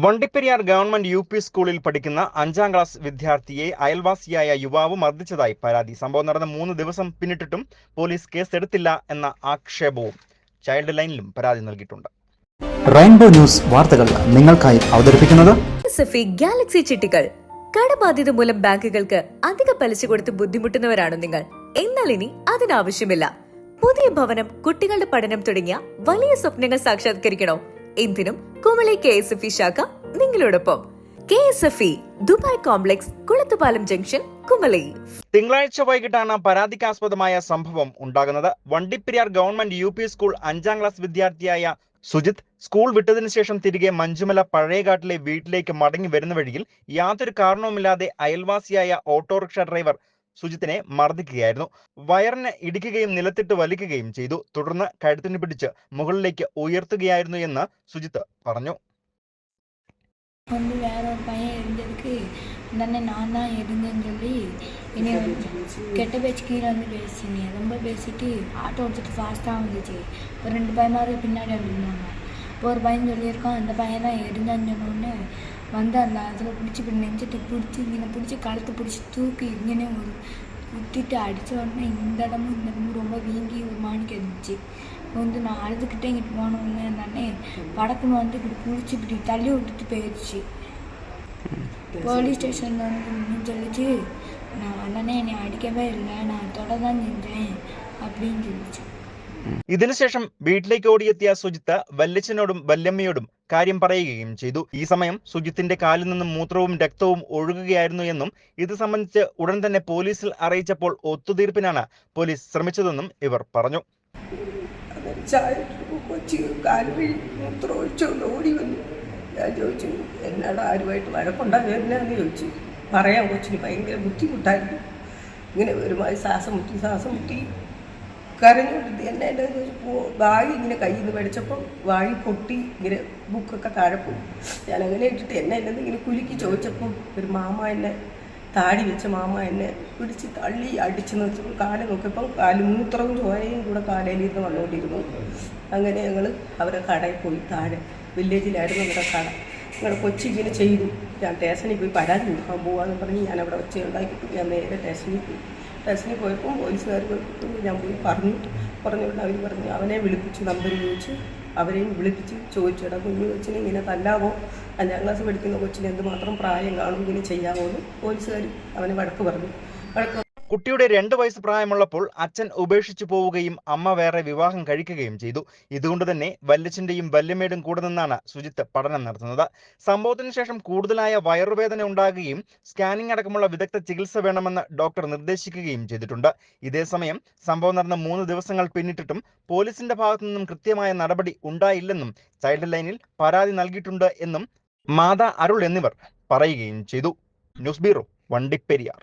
Vandiperiyar government UP. സ്കൂളിൽ പഠിക്കുന്ന 5ാം class വിദ്യാർത്ഥിയെ അയൽവാസിയായ യുവാവ് മർദ്ദിച്ചതായി പരാതി. സംഭവം നടന്ന 3 ദിവസം പിന്നിട്ടിട്ടും പോലീസ് കേസെടുത്തില്ല എന്ന ആക്ഷേപവും ചൈൽഡ് ലൈനിലും പരാതി നൽകിയിട്ടുണ്ട്. റെയിൻബോ ന്യൂസ് വാർത്തകൾ നിങ്ങൾക്കായി അവതരിപ്പിക്കുന്നത് ഗാലക്സി ചിട്ടികൾ. കടബാധ്യത മൂലം ബാങ്കുകൾക്ക് അധിക പലിശ കൊടുത്ത് ബുദ്ധിമുട്ടുന്നവരാണോ നിങ്ങൾ? എന്നാൽ ഇനി അതിനാവശ്യമില്ല. പുതിയ ഭവനം, കുട്ടികളുടെ പഠനം തുടങ്ങിയ വലിയ സ്വപ്നങ്ങൾ സാക്ഷാത്കരിക്കണോ? എന്തിനും കുമളി KSFE ശാഖ നിങ്ങളോടൊപ്പം. KSFE Dubai complex, Kulathupalam junction, Kumily. തിങ്കളാഴ്ച വൈകിട്ടാണ് പരാതിക്കാസ്പദമായ സംഭവം ഉണ്ടാകുന്നത്. Vandiperiyar government U P. സ്കൂൾ 5ാം ക്ലാസ് വിദ്യാർത്ഥിയായ സുജിത് സ്കൂൾ വിട്ടതിനു ശേഷം തിരികെ മഞ്ചുമല പഴയകാട്ടിലെ വീട്ടിലേക്ക് മടങ്ങി വരുന്ന വഴിയിൽ യാതൊരു കാരണവുമില്ലാതെ അയൽവാസിയായ ഓട്ടോറിക്ഷ ഡ്രൈവർ സുജിത്തിനെ മർദ്ദിക്കുകയായിരുന്നു. വയറിന് ഇടിക്കുകയും നിലത്തിട്ട് വലിക്കുകയും ചെയ്തു. തുടർന്ന് കഴുത്തിന് പിടിച്ച് മുകളിലേക്ക് ഉയർത്തുകയായിരുന്നു എന്ന് സുജിത്ത് പറഞ്ഞു. வேற ஒரு பையன் இருந்ததுக்கு உடனே நான் தான் இருந்தேன்னு சொல்லி இனி கெட்ட பேச்சு கீழே வந்து பேசினேன். ரொம்ப பேசிட்டு ஆட்டோ ஓடிச்சிட்டு ஃபாஸ்ட்டாக வந்துச்சு. ஒரு 2 பையன்மாரு பின்னாடி அப்படின்னாங்க. இப்போ ஒரு பையன் சொல்லியிருக்கான், அந்த பையன் தான் இருந்தான்னு சொன்னோடனே வந்து அந்த அதில் பிடிச்சி இப்படி நெஞ்சத்தை பிடிச்சி இங்கே பிடிச்சி கழுத்து பிடிச்சி தூக்கி இங்கே ஒரு விட்டுட்டு அடித்த உடனே இந்த இடமும் ரொம்ப வீங்கி ஒரு மாணிக்கு இருந்துச்சு. வந்து நான் அழுதுகிட்டே இங்கிட்டு போனோடனே அண்ணே படக்குன்னு வந்து இப்படி பிடிச்சி இப்படி தள்ளி விட்டுட்டு போயிடுச்சு. போலீஸ் ஸ்டேஷனில் வந்து சொல்லிச்சு, நான் அண்ணனே என்னை அடிக்கவே இல்லை, நான் தொட தான் செஞ்சேன் அப்படின்னு சொல்லிச்சு. ഇതിനുശേഷം വീട്ടിലേക്ക് ഓടിയെത്തിയ സുജിത്ത് വല്യച്ഛനോടും വല്യമ്മയോടും കാര്യം പറയുകയും ചെയ്തു. ഈ സമയം സുജിത്തിന്റെ കാലിൽ നിന്നും മൂത്രവും രക്തവും ഒഴുകുകയായിരുന്നു എന്നും ഇത് സംബന്ധിച്ച് ഉടൻ തന്നെ പോലീസിൽ അറിയിച്ചപ്പോൾ ഒത്തുതീർപ്പിനാണ് പോലീസ് ശ്രമിച്ചതെന്നും ഇവർ പറഞ്ഞു. കൊച്ചി കാലുവഴി മൂത്രമൊഴിച്ചുകൊണ്ട് ഓടി വന്നു. ഞാൻ ചോദിച്ചു, എന്നാടാ ആരുമായിട്ട് വഴക്കുണ്ടാകുന്നതെന്ന് ചോദിച്ചു. പറയാൻ കൊച്ചിന് ഭയങ്കര ബുദ്ധിമുട്ടായിരുന്നു. ഇങ്ങനെ ഒരുമാതിരി ശ്വാസം മുട്ടി കരഞ്ഞുകൊണ്ട് എന്നെ ചോദിച്ചപ്പോൾ വായി ഇങ്ങനെ കയ്യിൽ നിന്ന് മേടിച്ചപ്പോൾ വായി പൊട്ടി ഇങ്ങനെ ബുക്കൊക്കെ താഴെ പോയി. ഞാൻ അങ്ങനെ ഇട്ടിട്ട് എന്നെ ഇങ്ങനെ കുലുക്കി ചോദിച്ചപ്പോൾ ഒരു മാമ എന്നെ താടി വെച്ച മാമ എന്നെ പിടിച്ച് തള്ളി അടിച്ച് നിർത്തിയപ്പോൾ കാല് നോക്കിയപ്പം കാല് മൂത്രവും ചോരയും കൂടെ കാലയിൽ നിന്ന് വന്നുകൊണ്ടിരുന്നു. അങ്ങനെ ഞങ്ങൾ അവരെ കടയിൽ പോയി. താഴെ വില്ലേജിലായിരുന്നു അവരുടെ കട. ഞങ്ങളുടെ കൊച്ചി ഇങ്ങനെ ചെയ്തു. ഞാൻ സ്റ്റേഷനിൽ പോയി പരാതി കൊടുക്കാൻ പോകാമെന്ന് പറഞ്ഞ് ഞാൻ അവിടെ ഒച്ച ഉണ്ടാക്കിയിട്ട് ഞാൻ നേരെ സ്റ്റേഷനിൽ പോയി. സ്റ്റേഷനിൽ പോയപ്പോൾ പോലീസുകാർ ഞാൻ പോയി പറഞ്ഞുകൊണ്ട് അവർ പറഞ്ഞു അവനെ വിളിപ്പിച്ചു, നമ്പർ ചോദിച്ചു. അവരെയും വിളിപ്പിച്ച് ചോദിച്ചു, കുഞ്ഞു കൊച്ചിനെ ഇങ്ങനെ തല്ലാവോ, 5ാം ക്ലാസ് പഠിക്കുന്ന കൊച്ചിന് എന്തുമാത്രം പ്രായം കാണും, ഇങ്ങനെ ചെയ്യാമോ എന്ന് പോലീസുകാർ അവനെ വഴക്ക് പറഞ്ഞു. കുട്ടിയുടെ 2 വയസ്സ് പ്രായമുള്ളപ്പോൾ അച്ഛൻ ഉപേക്ഷിച്ചു പോവുകയും അമ്മ വേറെ വിവാഹം കഴിക്കുകയും ചെയ്തു. ഇതുകൊണ്ട് തന്നെ വല്യച്ഛന്റെയും വല്യമ്മയുടെയും കൂടെ നിന്നാണ് സുജിത്ത് പഠനം നടത്തുന്നത്. സംഭവത്തിന് ശേഷം കൂടുതലായ വയറുവേദന ഉണ്ടാകുകയും സ്കാനിംഗ് അടക്കമുള്ള വിദഗ്ധ ചികിത്സ വേണമെന്ന് ഡോക്ടർ നിർദ്ദേശിക്കുകയും ചെയ്തിട്ടുണ്ട്. ഇതേസമയം സംഭവം നടന്ന 3 ദിവസങ്ങൾ പിന്നിട്ടിട്ടും പോലീസിന്റെ ഭാഗത്തു നിന്നും കൃത്യമായ നടപടി ഉണ്ടായില്ലെന്നും ചൈൽഡ് ലൈനിൽ പരാതി നൽകിയിട്ടുണ്ട് എന്നും മാതാ അരുൾ എന്നിവർ പറയുകയും ചെയ്തു. News bureau, Vandiperiyar.